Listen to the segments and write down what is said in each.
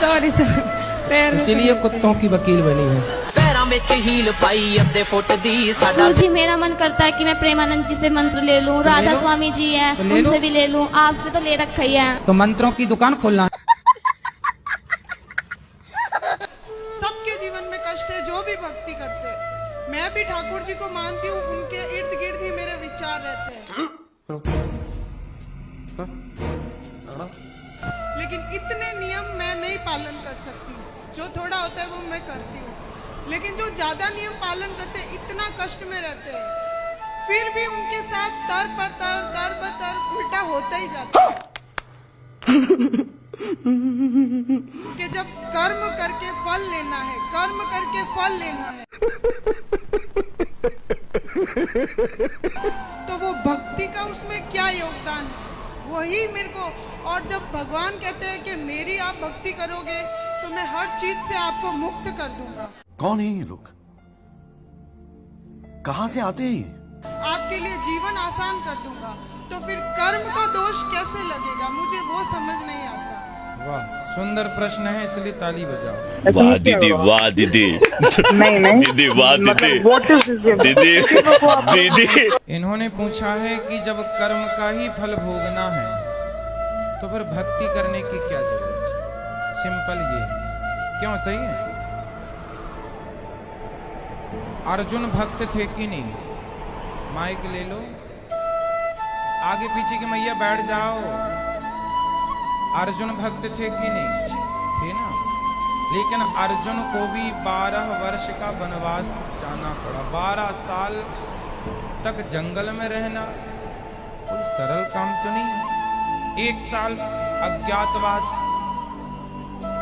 Sorry sir, इसीलिए कुत्तों की वकील बनी है। जी मेरा मन करता है कि मैं प्रेमानंद जी से मंत्र ले लूं, राधा स्वामी जी हैं उनसे भी ले लूं, आपसे तो ले रखा ही है। तो मंत्रों की दुकान खोलना। सबके जीवन में कष्ट है, जो भी भक्ति करते हैं। मैं भी ठाकुर जी को मानती हूँ, उनके इर्द गिर्द ही मेरे विचार रहते हैं। लेकिन इतने नियम मैं नहीं पालन कर सकती। जो थोड़ा होता है वो मैं करती हूँ, लेकिन जो ज्यादा नियम पालन करते हैं इतना कष्ट में रहते हैं, फिर भी उनके साथ तर पर तर उल्टा होता ही जाता है। कि जब कर्म करके फल लेना है, कर्म करके फल लेना है, तो वो भक्ति का उसमें क्या योगदान है, वही मेरे को। और जब भगवान कहते हैं कि मेरी आप भक्ति करोगे तो मैं हर चीज से आपको मुक्त कर दूंगा। कौन है ये लोग? कहां से आते हैं ये? आपके लिए जीवन आसान कर दूंगा, तो फिर कर्म का दोष कैसे लगेगा, मुझे वो समझ नहीं आता। वाह, सुंदर प्रश्न है, इसलिए ताली बजाओ। वाह दीदी, वाह दीदी। नहीं दीदी, वाह दीदी, दीदी दीदी। इन्होंने पूछा है कि जब कर्म का ही फल भोगना है तो फिर भक्ति करने की क्या जरूरत है? सिंपल ये, क्यों? सही है। अर्जुन भक्त थे कि नहीं? माइक ले लो, आगे पीछे की मैया बैठ जाओ। अर्जुन भक्त थे कि नहीं? थे ना। लेकिन अर्जुन को भी 12 वर्ष का वनवास जाना पड़ा। 12 साल तक जंगल में रहना कोई सरल काम तो नहीं। 1 साल अज्ञातवास,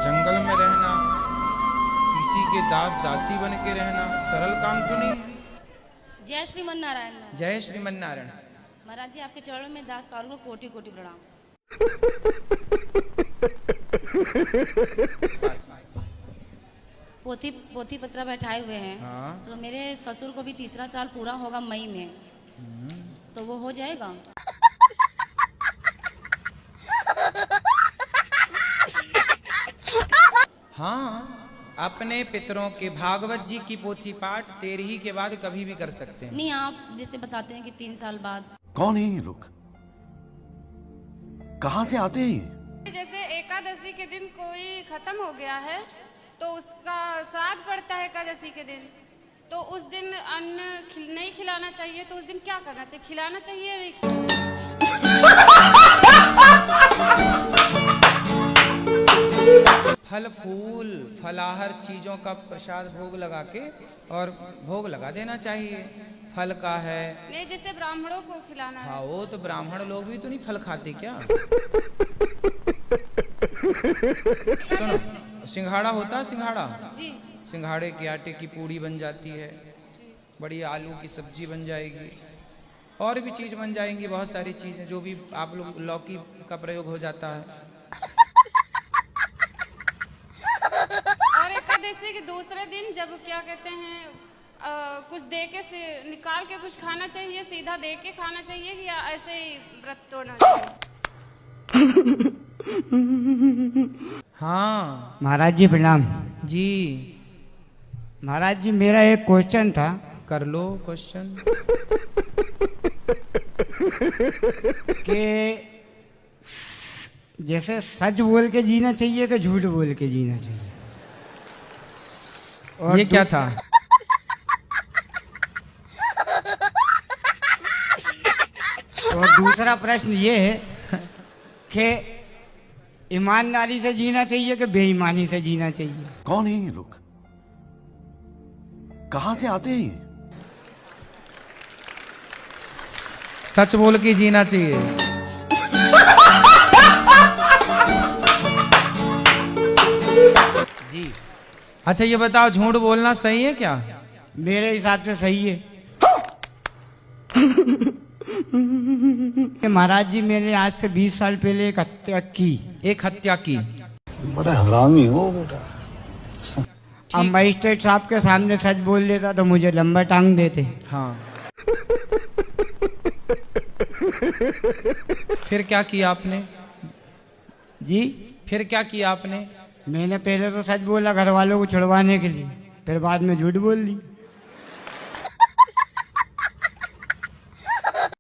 जंगल में रहना, किसी के दास दासी बन के रहना, सरल काम तो नहीं है। जय श्रीमन नारायण। जय श्रीमन नारायण। महाराज जी आपके चरणों में दास पारुल को कोटि कोटि प्रणाम। पोथी पत्रा बैठाए हुए हैं। हाँ। तो मेरे ससुर को भी 3रा साल पूरा होगा मई में, तो वो हो जाएगा? हाँ, अपने पितरों के भागवत जी की पोथी पाठ 13 के बाद कभी भी कर सकते हैं। नहीं, आप जैसे बताते हैं कि 3 साल बाद। कौन है ये लोग? कहां से आते हैं ये? जैसे एकादशी के दिन कोई खत्म हो गया है तो उसका श्राद्ध पड़ता है एकादशी के दिन, तो उस दिन अन्न नहीं खिलाना चाहिए, तो उस दिन क्या करना चाहिए? खिलाना चाहिए नहीं? फल फूल फलाहार चीजों का प्रसाद भोग लगा के और भोग लगा देना चाहिए। फल का है नहीं, जैसे ब्राह्मणों को खिलाना है। हाँ, वो तो ब्राह्मण लोग भी तो नहीं फल खाते क्या? सुनो, सिंघाड़ा होता है, सिंघाड़ा जी, सिंघाड़े के आटे की पूड़ी बन जाती है, बड़ी आलू की सब्जी बन जाएगी, और भी चीज बन जाएंगी, बहुत सारी चीजें जो भी आप लोग, लौकी का प्रयोग हो जाता है। और एकादशी के दूसरे दिन जब क्या कहते हैं कुछ दे के से निकाल के कुछ खाना चाहिए, सीधा दे के खाना चाहिए, या ऐसे ही व्रत तोड़ना चाहिए? हाँ महाराज जी प्रणाम। जी, महाराज जी मेरा एक क्वेश्चन था। कर लो क्वेश्चन। कि जैसे सच बोल के जीना चाहिए कि झूठ बोल के जीना चाहिए? और ये क्या था? और दूसरा प्रश्न ये है कि ईमानदारी से जीना चाहिए कि बेईमानी से जीना चाहिए? कौन है ये लोग? कहां से आते हैं ये? सच बोल के जीना चाहिए। जी। अच्छा ये बताओ, झूठ बोलना सही है क्या? मेरे हिसाब से सही है। महाराज जी मैंने आज से 20 साल पहले एक हत्या की। एक हत्या की? बड़ा हरामी हो बेटा। अब मजिस्ट्रेट साहब के सामने सच बोल लेता तो मुझे लंबा टांग देते। हाँ। फिर क्या किया आपने? जी फिर क्या किया आपने? मैंने पहले तो सच बोला घर वालों को छुड़वाने के लिए, फिर बाद में झूठ बोल दी।